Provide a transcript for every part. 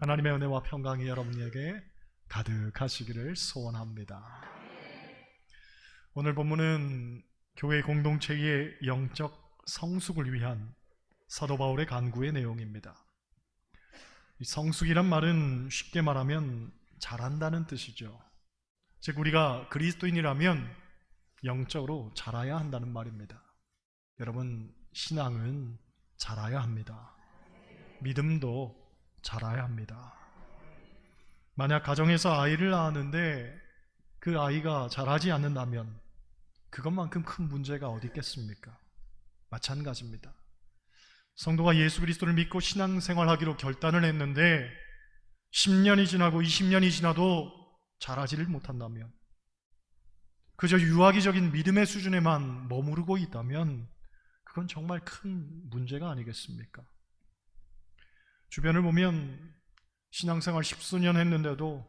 하나님의 은혜와 평강이 여러분에게 가득하시기를 소원합니다. 오늘 본문은 교회 공동체의 영적 성숙을 위한 사도 바울의 간구의 내용입니다. 이 성숙이란 말은 쉽게 말하면 자란다는 뜻이죠. 즉 우리가 그리스도인이라면 영적으로 자라야 한다는 말입니다. 여러분, 신앙은 자라야 합니다. 믿음도 자라야 합니다. 만약 가정에서 아이를 낳았는데 그 아이가 자라지 않는다면 그것만큼 큰 문제가 어디 있겠습니까? 마찬가지입니다. 성도가 예수 그리스도를 믿고 신앙생활하기로 결단을 했는데 10년이 지나고 20년이 지나도 자라지를 못한다면, 그저 유아기적인 믿음의 수준에만 머무르고 있다면 그건 정말 큰 문제가 아니겠습니까? 주변을 보면 신앙생활 10수년 했는데도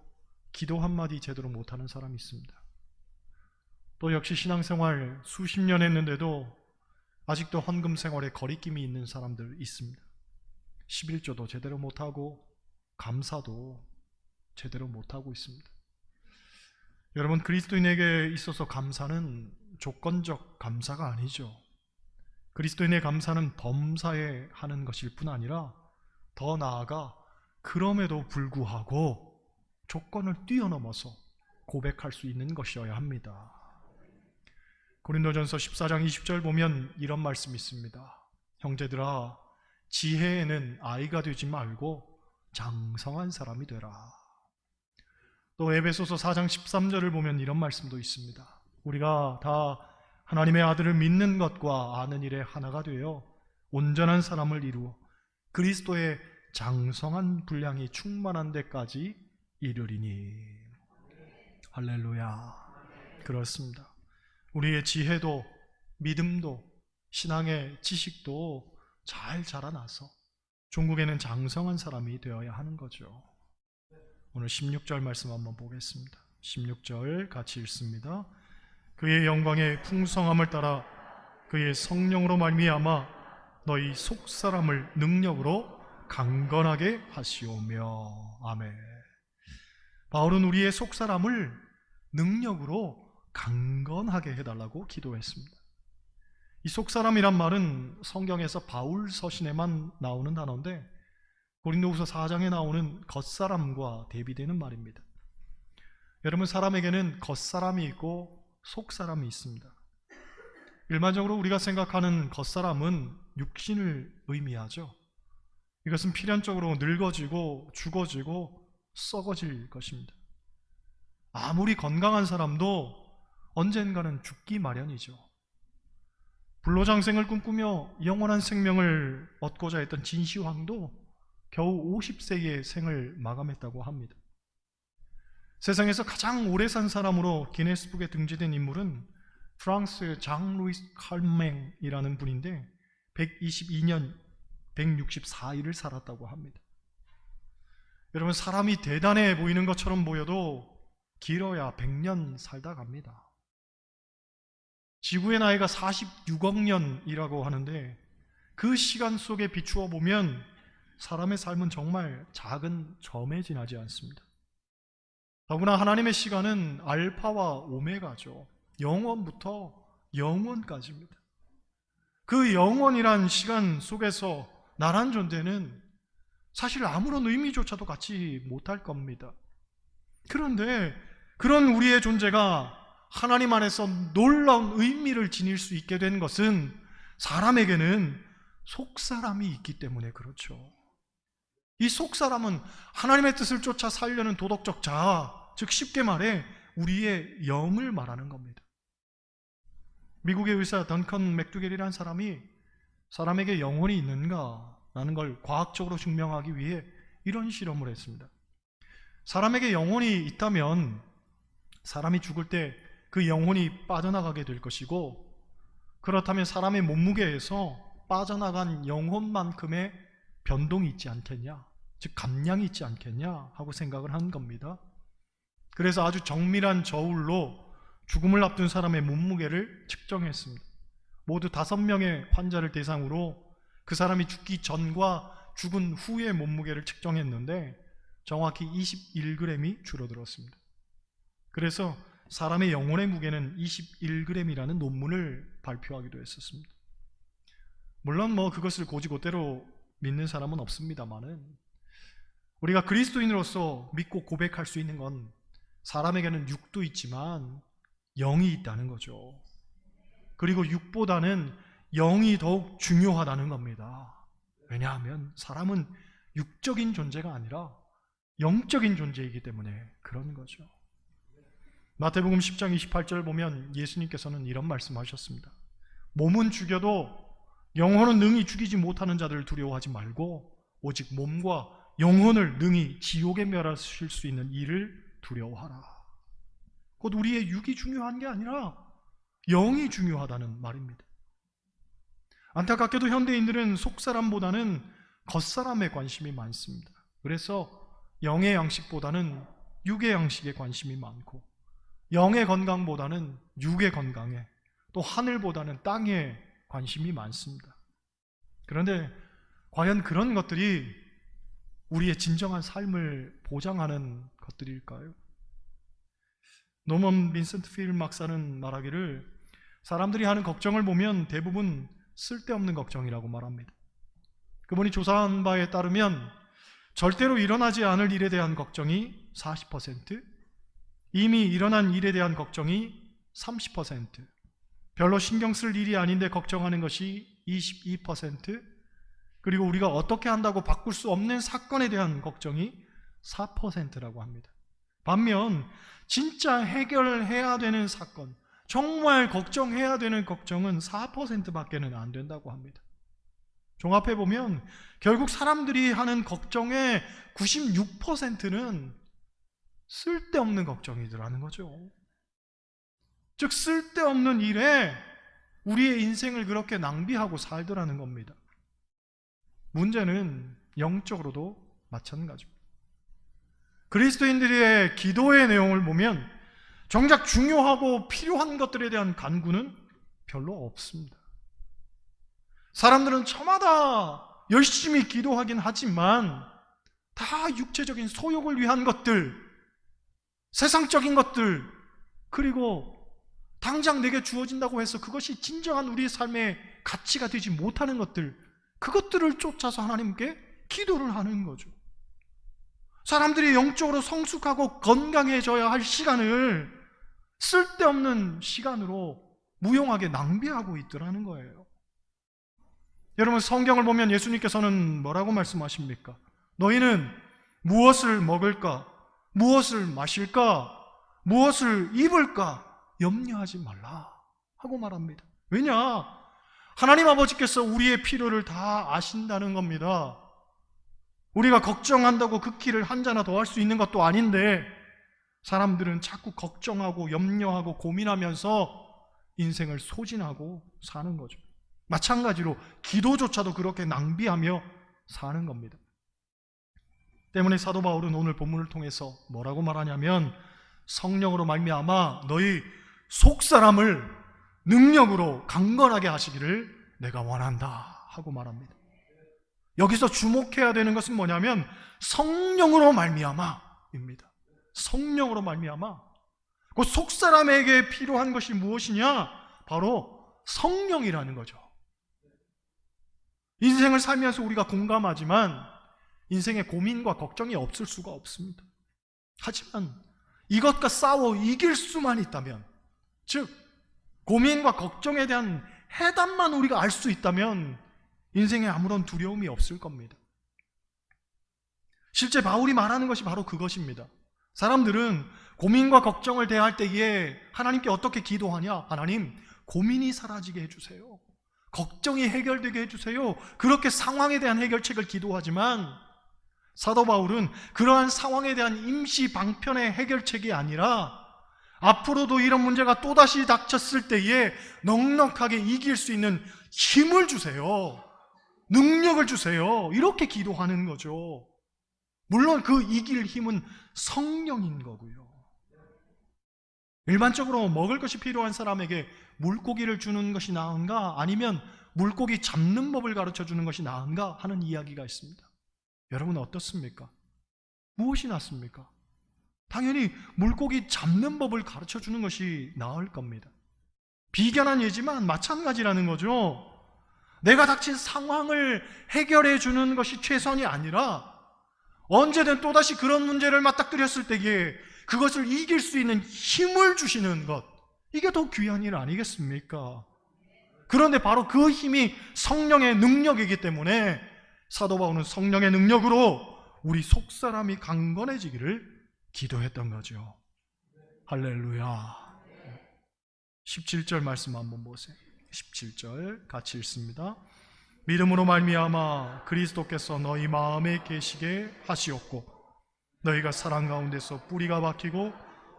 기도 한마디 제대로 못하는 사람이 있습니다. 또 역시 신앙생활 수십 년 했는데도 아직도 헌금 생활에 거리낌이 있는 사람들 있습니다. 11조도 제대로 못하고 감사도 제대로 못하고 있습니다. 여러분, 그리스도인에게 있어서 감사는 조건적 감사가 아니죠. 그리스도인의 감사는 범사에 하는 것일 뿐 아니라 더 나아가 그럼에도 불구하고 조건을 뛰어넘어서 고백할 수 있는 것이어야 합니다. 고린도전서 14장 20절 보면 이런 말씀이 있습니다. 형제들아, 지혜에는 아이가 되지 말고 장성한 사람이 되라. 또 에베소서 4장 13절을 보면 이런 말씀도 있습니다. 우리가 다 하나님의 아들을 믿는 것과 아는 일에 하나가 되어 온전한 사람을 이루어 그리스도의 장성한 분량이 충만한 데까지 이르리니. 할렐루야. 그렇습니다. 우리의 지혜도 믿음도 신앙의 지식도 잘 자라나서 종국에는 장성한 사람이 되어야 하는 거죠. 오늘 16절 말씀 한번 보겠습니다. 16절 같이 읽습니다. 그의 영광의 풍성함을 따라 그의 성령으로 말미암아 너희 속사람을 능력으로 강건하게 하시오며. 아멘. 바울은 우리의 속사람을 능력으로 강건하게 해달라고 기도했습니다. 이 속사람이란 말은 성경에서 바울 서신에만 나오는 단어인데 고린도후서 4장에 나오는 겉사람과 대비되는 말입니다. 여러분, 사람에게는 겉사람이 있고 속사람이 있습니다. 일반적으로 우리가 생각하는 겉사람은 육신을 의미하죠. 이것은 필연적으로 늙어지고 죽어지고 썩어질 것입니다. 아무리 건강한 사람도 언젠가는 죽기 마련이죠. 불로장생을 꿈꾸며 영원한 생명을 얻고자 했던 진시황도 겨우 50세의 생을 마감했다고 합니다. 세상에서 가장 오래 산 사람으로 기네스북에 등재된 인물은 프랑스의 장 루이스 칼맹이라는 분인데 122년 164일을 살았다고 합니다. 여러분, 사람이 대단해 보이는 것처럼 보여도 길어야 100년 살다 갑니다. 지구의 나이가 46억 년이라고 하는데 그 시간 속에 비추어 보면 사람의 삶은 정말 작은 점에 지나지 않습니다. 더구나 하나님의 시간은 알파와 오메가죠. 영원부터 영원까지입니다. 그 영원이란 시간 속에서 나란 존재는 사실 아무런 의미조차도 갖지 못할 겁니다. 그런데 그런 우리의 존재가 하나님 안에서 놀라운 의미를 지닐 수 있게 된 것은 사람에게는 속사람이 있기 때문에 그렇죠. 이 속사람은 하나님의 뜻을 쫓아 살려는 도덕적 자아, 즉 쉽게 말해 우리의 영을 말하는 겁니다. 미국의 의사 던컨 맥두겔이라는 사람이 사람에게 영혼이 있는가라는 걸 과학적으로 증명하기 위해 이런 실험을 했습니다. 사람에게 영혼이 있다면 사람이 죽을 때 그 영혼이 빠져나가게 될 것이고, 그렇다면 사람의 몸무게에서 빠져나간 영혼만큼의 변동이 있지 않겠냐, 즉 감량이 있지 않겠냐 하고 생각을 한 겁니다. 그래서 아주 정밀한 저울로 죽음을 앞둔 사람의 몸무게를 측정했습니다. 모두 5명의 환자를 대상으로 그 사람이 죽기 전과 죽은 후의 몸무게를 측정했는데 정확히 21g이 줄어들었습니다. 그래서 사람의 영혼의 무게는 21g이라는 논문을 발표하기도 했었습니다. 물론 그것을 고지고대로 믿는 사람은 없습니다만은 우리가 그리스도인으로서 믿고 고백할 수 있는 건 사람에게는 육도 있지만 영이 있다는 거죠. 그리고 육보다는 영이 더욱 중요하다는 겁니다. 왜냐하면 사람은 육적인 존재가 아니라 영적인 존재이기 때문에 그런 거죠. 마태복음 10장 28절 보면 예수님께서는 이런 말씀하셨습니다. 몸은 죽여도 영혼은 능히 죽이지 못하는 자들을 두려워하지 말고 오직 몸과 영혼을 능히 지옥에 멸하실 수 있는 이를 두려워하라. 곧 우리의 육이 중요한 게 아니라 영이 중요하다는 말입니다. 안타깝게도 현대인들은 속사람보다는 겉사람에 관심이 많습니다. 그래서 영의 양식보다는 육의 양식에 관심이 많고 영의 건강보다는 육의 건강에, 또 하늘보다는 땅에 관심이 많습니다. 그런데 과연 그런 것들이 우리의 진정한 삶을 보장하는 것들일까요? 노먼 빈센트 필 박사는 말하기를 사람들이 하는 걱정을 보면 대부분 쓸데없는 걱정이라고 말합니다. 그분이 조사한 바에 따르면 절대로 일어나지 않을 일에 대한 걱정이 40%, 이미 일어난 일에 대한 걱정이 30%, 별로 신경 쓸 일이 아닌데 걱정하는 것이 22%, 그리고 우리가 어떻게 한다고 바꿀 수 없는 사건에 대한 걱정이 4%라고 합니다. 반면 진짜 해결해야 되는 사건, 정말 걱정해야 되는 걱정은 4%밖에는 안 된다고 합니다. 종합해보면 결국 사람들이 하는 걱정의 96%는 쓸데없는 걱정이더라는 거죠. 즉 쓸데없는 일에 우리의 인생을 그렇게 낭비하고 살더라는 겁니다. 문제는 영적으로도 마찬가지입니다. 그리스도인들의 기도의 내용을 보면 정작 중요하고 필요한 것들에 대한 간구는 별로 없습니다. 사람들은 저마다 열심히 기도하긴 하지만 다 육체적인 소욕을 위한 것들, 세상적인 것들, 그리고 당장 내게 주어진다고 해서 그것이 진정한 우리의 삶의 가치가 되지 못하는 것들, 그것들을 쫓아서 하나님께 기도를 하는 거죠. 사람들이 영적으로 성숙하고 건강해져야 할 시간을 쓸데없는 시간으로 무용하게 낭비하고 있더라는 거예요. 여러분, 성경을 보면 예수님께서는 뭐라고 말씀하십니까? 너희는 무엇을 먹을까? 무엇을 마실까? 무엇을 입을까? 염려하지 말라 하고 말합니다. 왜냐? 하나님 아버지께서 우리의 필요를 다 아신다는 겁니다. 우리가 걱정한다고 그 길을 한자나 더 할 수 있는 것도 아닌데 사람들은 자꾸 걱정하고 염려하고 고민하면서 인생을 소진하고 사는 거죠. 마찬가지로 기도조차도 그렇게 낭비하며 사는 겁니다. 때문에 사도 바울은 오늘 본문을 통해서 뭐라고 말하냐면 성령으로 말미암아 너희 속사람을 능력으로 강건하게 하시기를 내가 원한다 하고 말합니다. 여기서 주목해야 되는 것은 뭐냐면 성령으로 말미암아입니다. 성령으로 말미암아. 그 속사람에게 필요한 것이 무엇이냐? 바로 성령이라는 거죠. 인생을 살면서 우리가 공감하지만 인생에 고민과 걱정이 없을 수가 없습니다. 하지만 이것과 싸워 이길 수만 있다면, 즉 고민과 걱정에 대한 해답만 우리가 알 수 있다면 인생에 아무런 두려움이 없을 겁니다. 실제 바울이 말하는 것이 바로 그것입니다. 사람들은 고민과 걱정을 대할 때에 하나님께 어떻게 기도하냐? 하나님, 고민이 사라지게 해주세요. 걱정이 해결되게 해주세요. 그렇게 상황에 대한 해결책을 기도하지만 사도 바울은 그러한 상황에 대한 임시 방편의 해결책이 아니라 앞으로도 이런 문제가 또다시 닥쳤을 때에 넉넉하게 이길 수 있는 힘을 주세요. 능력을 주세요. 이렇게 기도하는 거죠. 물론 그 이길 힘은 성령인 거고요. 일반적으로 먹을 것이 필요한 사람에게 물고기를 주는 것이 나은가, 아니면 물고기 잡는 법을 가르쳐 주는 것이 나은가 하는 이야기가 있습니다. 여러분 어떻습니까? 무엇이 낫습니까? 당연히 물고기 잡는 법을 가르쳐 주는 것이 나을 겁니다. 비견한 예지만 마찬가지라는 거죠. 내가 닥친 상황을 해결해 주는 것이 최선이 아니라 언제든 또다시 그런 문제를 맞닥뜨렸을 때에 그것을 이길 수 있는 힘을 주시는 것, 이게 더 귀한 일 아니겠습니까? 그런데 바로 그 힘이 성령의 능력이기 때문에 사도 바울은 성령의 능력으로 우리 속사람이 강건해지기를 기도했던 거죠. 할렐루야. 17절 말씀 한번 보세요. 17절 같이 읽습니다. 믿음으로 말미암아 그리스도께서 너희 마음에 계시게 하시었고 너희가 사랑 가운데서 뿌리가 박히고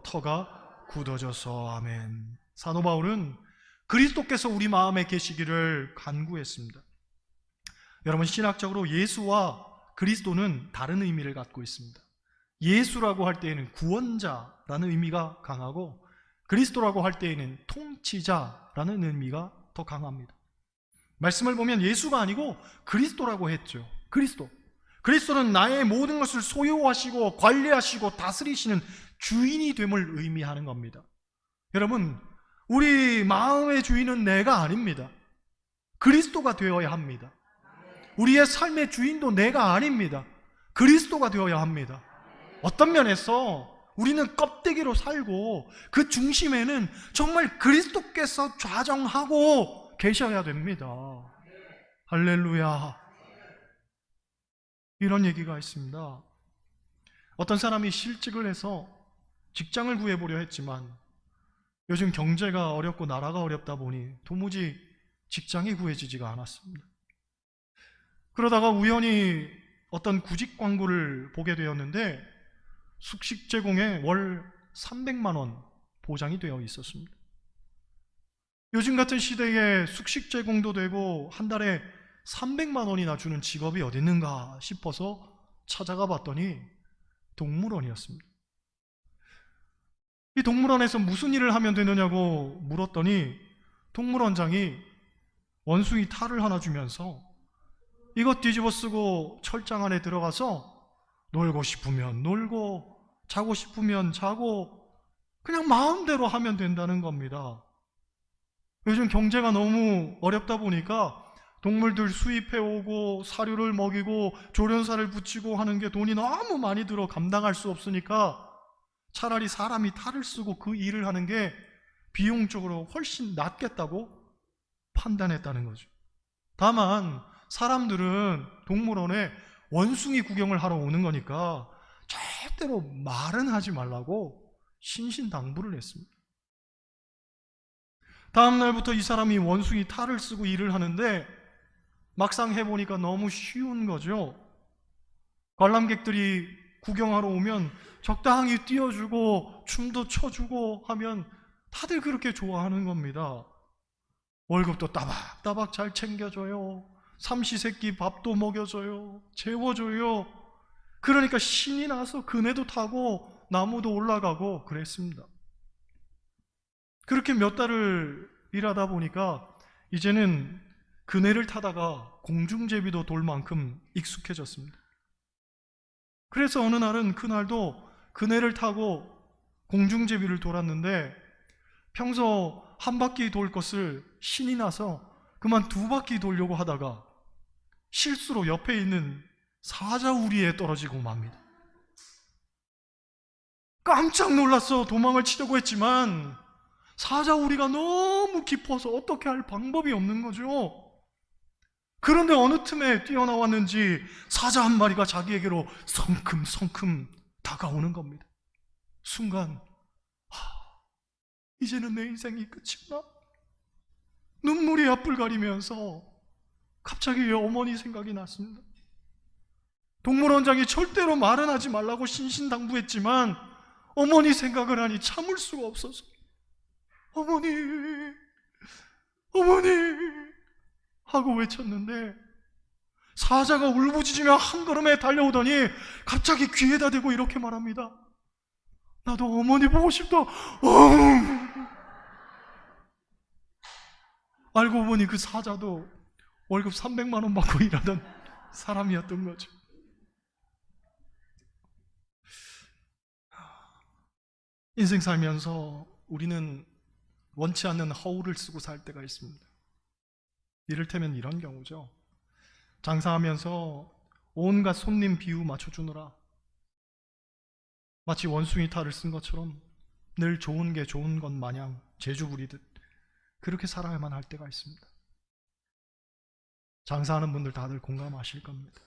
터가 굳어져서. 아멘. 사도 바울은 그리스도께서 우리 마음에 계시기를 간구했습니다. 여러분, 신학적으로 예수와 그리스도는 다른 의미를 갖고 있습니다. 예수라고 할 때에는 구원자라는 의미가 강하고 그리스도라고 할 때에는 통치자라는 의미가 더 강합니다. 말씀을 보면 예수가 아니고 그리스도라고 했죠. 그리스도는 나의 모든 것을 소유하시고 관리하시고 다스리시는 주인이 됨을 의미하는 겁니다. 여러분, 우리 마음의 주인은 내가 아닙니다. 그리스도가 되어야 합니다. 우리의 삶의 주인도 내가 아닙니다. 그리스도가 되어야 합니다. 어떤 면에서 우리는 껍데기로 살고 그 중심에는 정말 그리스도께서 좌정하고 계셔야 됩니다. 할렐루야. 이런 얘기가 있습니다. 어떤 사람이 실직을 해서 직장을 구해보려 했지만 요즘 경제가 어렵고 나라가 어렵다 보니 도무지 직장이 구해지지가 않았습니다. 그러다가 우연히 어떤 구직 광고를 보게 되었는데 숙식 제공에 월 300만 원 보장이 되어 있었습니다. 요즘 같은 시대에 숙식 제공도 되고 한 달에 300만 원이나 주는 직업이 어디 있는가 싶어서 찾아가 봤더니 동물원이었습니다. 이 동물원에서 무슨 일을 하면 되느냐고 물었더니 동물원장이 원숭이 탈을 하나 주면서 이것 뒤집어 쓰고 철장 안에 들어가서 놀고 싶으면 놀고 자고 싶으면 자고 그냥 마음대로 하면 된다는 겁니다. 요즘 경제가 너무 어렵다 보니까 동물들 수입해오고 사료를 먹이고 조련사를 붙이고 하는 게 돈이 너무 많이 들어 감당할 수 없으니까 차라리 사람이 탈을 쓰고 그 일을 하는 게 비용적으로 훨씬 낫겠다고 판단했다는 거죠. 다만 사람들은 동물원에 원숭이 구경을 하러 오는 거니까 절대로 말은 하지 말라고 신신당부를 했습니다. 다음 날부터 이 사람이 원숭이 탈을 쓰고 일을 하는데 막상 해보니까 너무 쉬운 거죠. 관람객들이 구경하러 오면 적당히 띄워주고 춤도 춰주고 하면 다들 그렇게 좋아하는 겁니다. 월급도 따박따박 잘 챙겨줘요. 삼시세끼 밥도 먹여줘요. 재워줘요. 그러니까 신이 나서 그네도 타고 나무도 올라가고 그랬습니다. 그렇게 몇 달을 일하다 보니까 이제는 그네를 타다가 공중제비도 돌 만큼 익숙해졌습니다. 그래서 어느 날은 그날도 그네를 타고 공중제비를 돌았는데 평소 한 바퀴 돌 것을 신이 나서 그만 2바퀴 돌려고 하다가 실수로 옆에 있는 사자우리에 떨어지고 맙니다. 깜짝 놀라서 도망을 치려고 했지만 사자우리가 너무 깊어서 어떻게 할 방법이 없는 거죠. 그런데 어느 틈에 뛰어나왔는지 사자 한 마리가 자기에게로 성큼성큼 다가오는 겁니다. 순간 이제는 내 인생이 끝이구나. 눈물이 앞을 가리면서 갑자기 어머니 생각이 났습니다. 동물원장이 절대로 말은 하지 말라고 신신당부했지만 어머니 생각을 하니 참을 수가 없어서 어머니 하고 외쳤는데 사자가 울부짖으며 한 걸음에 달려오더니 갑자기 귀에다 대고 이렇게 말합니다. 나도 어머니 보고 싶다. 알고 보니 그 사자도 월급 300만 원 받고 일하던 사람이었던 거죠. 인생 살면서 우리는 원치 않는 허울을 쓰고 살 때가 있습니다. 이를테면 이런 경우죠. 장사하면서 온갖 손님 비유 맞춰주느라 마치 원숭이 탈을 쓴 것처럼 늘 좋은 게 좋은 것 마냥 재주 부리듯 그렇게 살아야만 할 때가 있습니다. 장사하는 분들 다들 공감하실 겁니다.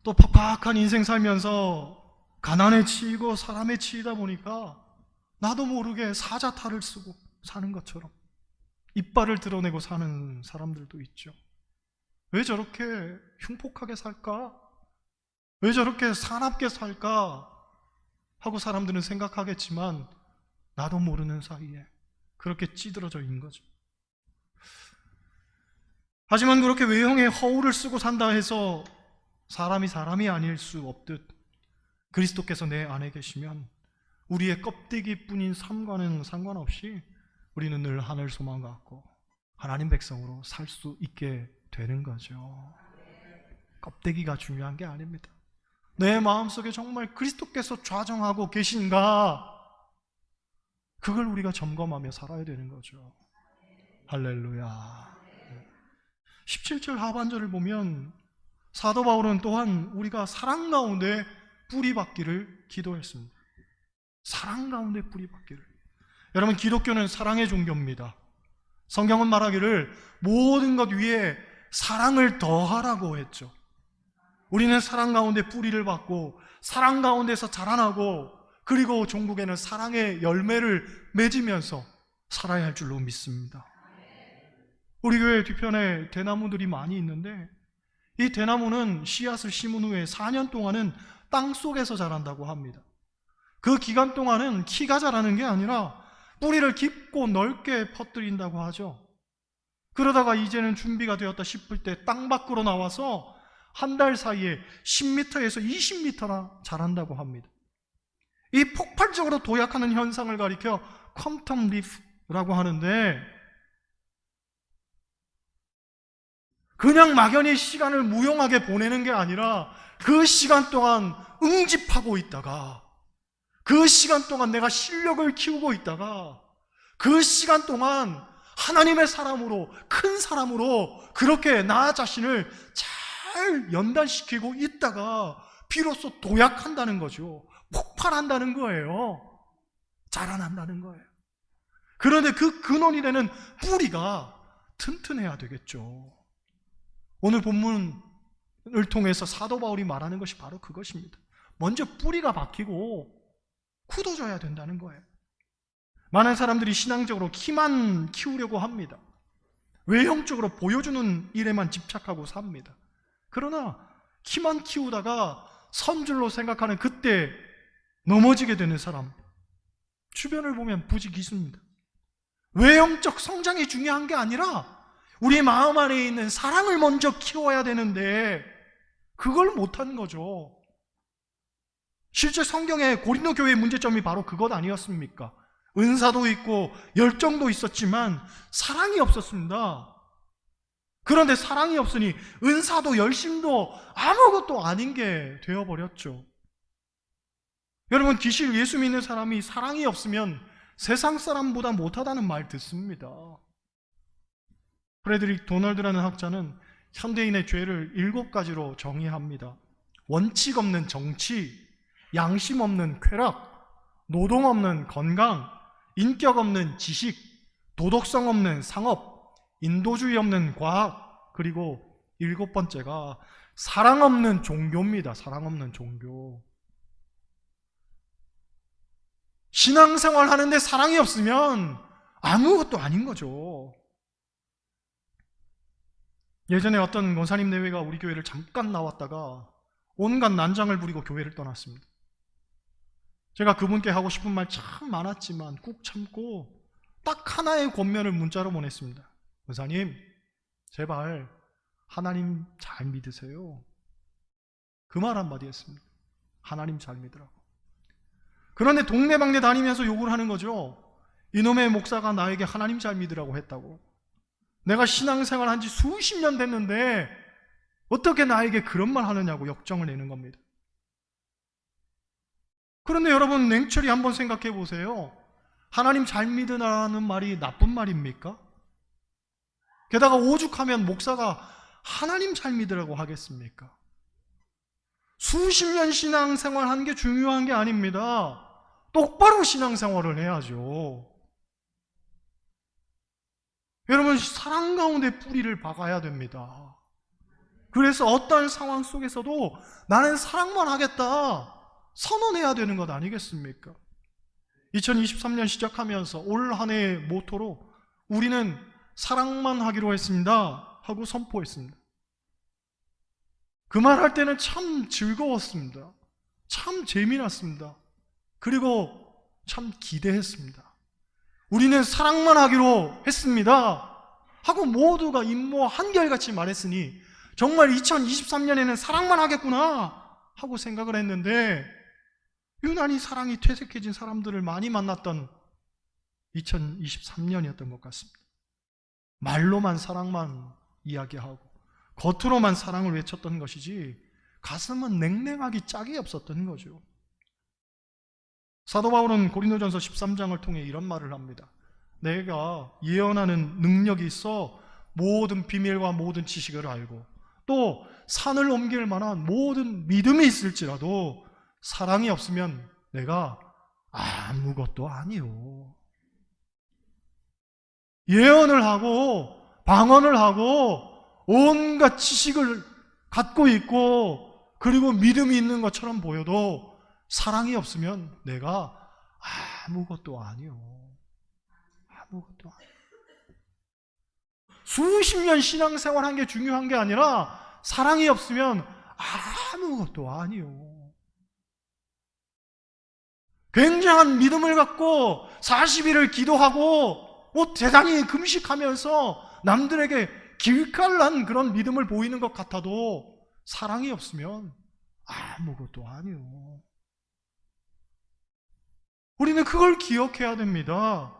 또 팍팍한 인생 살면서 가난에 치이고 사람에 치이다 보니까 나도 모르게 사자탈을 쓰고 사는 것처럼 이빨을 드러내고 사는 사람들도 있죠. 왜 저렇게 흉폭하게 살까? 왜 저렇게 사납게 살까? 하고 사람들은 생각하겠지만 나도 모르는 사이에 그렇게 찌들어져 있는 거죠. 하지만 그렇게 외형에 허울을 쓰고 산다 해서 사람이 아닐 수 없듯 그리스도께서 내 안에 계시면 우리의 껍데기뿐인 삶과는 상관없이 우리는 늘 하늘 소망 갖고 하나님 백성으로 살 수 있게 되는 거죠. 껍데기가 중요한 게 아닙니다. 내 마음속에 정말 그리스도께서 좌정하고 계신가? 그걸 우리가 점검하며 살아야 되는 거죠. 할렐루야. 17절 하반절을 보면 사도 바울은 또한 우리가 사랑 가운데 뿌리박기를 기도했습니다. 사랑 가운데 뿌리박기를. 여러분, 기독교는 사랑의 종교입니다. 성경은 말하기를 모든 것 위에 사랑을 더하라고 했죠. 우리는 사랑 가운데 뿌리를 받고 사랑 가운데서 자라나고 그리고 종국에는 사랑의 열매를 맺으면서 살아야 할 줄로 믿습니다. 우리 교회 뒤편에 대나무들이 많이 있는데 이 대나무는 씨앗을 심은 후에 4년 동안은 땅속에서 자란다고 합니다. 그 기간 동안은 키가 자라는 게 아니라 뿌리를 깊고 넓게 퍼뜨린다고 하죠. 그러다가 이제는 준비가 되었다 싶을 때 땅 밖으로 나와서 한 달 사이에 10m에서 20m나 자란다고 합니다. 이 폭발적으로 도약하는 현상을 가리켜 퀀텀 리프라고 하는데 그냥 막연히 시간을 무용하게 보내는 게 아니라 그 시간 동안 응집하고 있다가 그 시간 동안 내가 실력을 키우고 있다가 그 시간 동안 하나님의 사람으로 큰 사람으로 그렇게 나 자신을 잘 연단시키고 있다가 비로소 도약한다는 거죠. 폭발한다는 거예요. 자라난다는 거예요. 그런데 그 근원이 되는 뿌리가 튼튼해야 되겠죠. 오늘 본문을 통해서 사도 바울이 말하는 것이 바로 그것입니다. 먼저 뿌리가 박히고 굳어져야 된다는 거예요. 많은 사람들이 신앙적으로 키만 키우려고 합니다. 외형적으로 보여주는 일에만 집착하고 삽니다. 그러나 키만 키우다가 선줄로 생각하는 그때 넘어지게 되는 사람, 주변을 보면 부지기수입니다. 외형적 성장이 중요한 게 아니라 우리 마음 안에 있는 사랑을 먼저 키워야 되는데 그걸 못하는 거죠. 실제 성경의 고린도 교회의 문제점이 바로 그것 아니었습니까? 은사도 있고 열정도 있었지만 사랑이 없었습니다. 그런데 사랑이 없으니 은사도 열심도 아무것도 아닌 게 되어버렸죠. 여러분, 기실 예수 믿는 사람이 사랑이 없으면 세상 사람보다 못하다는 말 듣습니다. 프레드릭 도널드라는 학자는 현대인의 죄를 7가지로 정의합니다. 원칙 없는 정치, 양심 없는 쾌락, 노동 없는 건강, 인격 없는 지식, 도덕성 없는 상업, 인도주의 없는 과학, 그리고 7번째가 사랑 없는 종교입니다. 사랑 없는 종교. 신앙생활 하는데 사랑이 없으면 아무것도 아닌 거죠. 예전에 어떤 권사님 내외가 우리 교회를 잠깐 나왔다가 온갖 난장을 부리고 교회를 떠났습니다. 제가 그분께 하고 싶은 말 참 많았지만 꾹 참고 딱 하나의 권면을 문자로 보냈습니다. 권사님, 제발 하나님 잘 믿으세요. 그 말 한마디 했습니다. 하나님 잘 믿으라고. 그런데 동네방네 다니면서 욕을 하는 거죠. 이놈의 목사가 나에게 하나님 잘 믿으라고 했다고. 내가 신앙생활 한 지 수십 년 됐는데 어떻게 나에게 그런 말 하느냐고 역정을 내는 겁니다. 그런데 여러분 냉철히 한번 생각해 보세요. 하나님 잘 믿으라는 말이 나쁜 말입니까? 게다가 오죽하면 목사가 하나님 잘 믿으라고 하겠습니까? 수십 년 신앙생활 하는 게 중요한 게 아닙니다. 똑바로 신앙생활을 해야죠. 여러분 사랑 가운데 뿌리를 박아야 됩니다. 그래서 어떠한 상황 속에서도 나는 사랑만 하겠다 선언해야 되는 것 아니겠습니까? 2023년 시작하면서 올 한 해의 모토로 우리는 사랑만 하기로 했습니다 하고 선포했습니다. 그 말 할 때는 참 즐거웠습니다. 참 재미났습니다. 그리고 참 기대했습니다. 우리는 사랑만 하기로 했습니다 하고 모두가 임모 한결같이 말했으니 정말 2023년에는 사랑만 하겠구나 하고 생각을 했는데 유난히 사랑이 퇴색해진 사람들을 많이 만났던 2023년이었던 것 같습니다. 말로만 사랑만 이야기하고 겉으로만 사랑을 외쳤던 것이지 가슴은 냉랭하기 짝이 없었던 거죠. 사도 바울은 고린도전서 13장을 통해 이런 말을 합니다. 내가 예언하는 능력이 있어 모든 비밀과 모든 지식을 알고 또 산을 옮길 만한 모든 믿음이 있을지라도 사랑이 없으면 내가 아무것도 아니요. 예언을 하고 방언을 하고 온갖 지식을 갖고 있고 그리고 믿음이 있는 것처럼 보여도 사랑이 없으면 내가 아무것도 아니요. 아무것도 아니요. 수십 년 신앙생활 한 게 중요한 게 아니라 사랑이 없으면 아무것도 아니요. 굉장한 믿음을 갖고 40일을 기도하고 대단히 금식하면서 남들에게 길갈난 그런 믿음을 보이는 것 같아도 사랑이 없으면 아무것도 아니요. 우리는 그걸 기억해야 됩니다.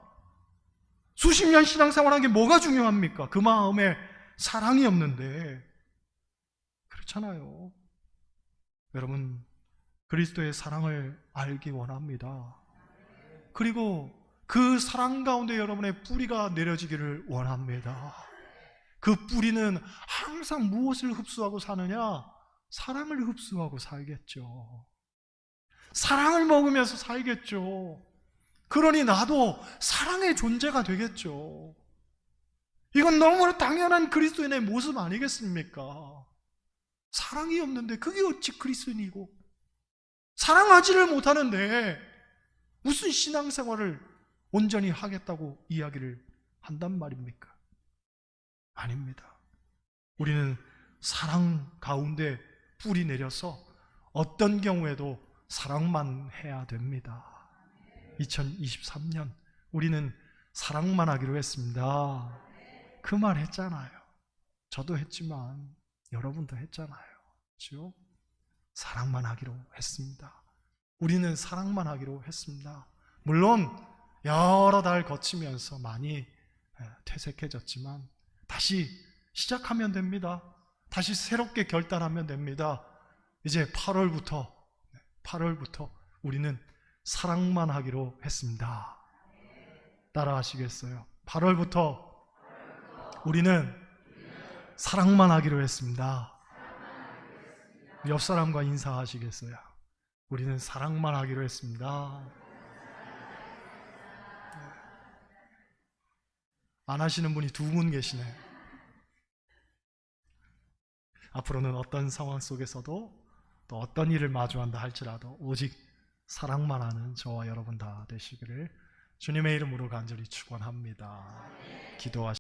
수십 년 신앙생활한 게 뭐가 중요합니까? 그 마음에 사랑이 없는데. 그렇잖아요. 여러분 그리스도의 사랑을 알기 원합니다. 그리고 그 사랑 가운데 여러분의 뿌리가 내려지기를 원합니다. 그 뿌리는 항상 무엇을 흡수하고 사느냐? 사랑을 흡수하고 살겠죠. 사랑을 먹으면서 살겠죠. 그러니 나도 사랑의 존재가 되겠죠. 이건 너무나 당연한 그리스도인의 모습 아니겠습니까? 사랑이 없는데 그게 어찌 그리스도인이고 사랑하지를 못하는데 무슨 신앙생활을 온전히 하겠다고 이야기를 한단 말입니까? 아닙니다. 우리는 사랑 가운데 뿌리 내려서 어떤 경우에도 사랑만 해야 됩니다. 2023년 우리는 사랑만 하기로 했습니다. 그 말 했잖아요. 저도 했지만 여러분도 했잖아요. 그렇죠? 사랑만 하기로 했습니다. 우리는 사랑만 하기로 했습니다. 물론 여러 달 거치면서 많이 퇴색해졌지만 다시 시작하면 됩니다. 다시 새롭게 결단하면 됩니다. 이제 8월부터 우리는 사랑만 하기로 했습니다. 따라 하시겠어요? 8월부터 우리는 사랑만 하기로 했습니다. 옆 사람과 인사하시겠어요? 우리는 사랑만 하기로 했습니다. 안 하시는 분이 두 분 계시네. 앞으로는 어떤 상황 속에서도 또 어떤 일을 마주한다 할지라도 오직 사랑만 하는 저와 여러분 다 되시기를 주님의 이름으로 간절히 축원합니다. 기도하시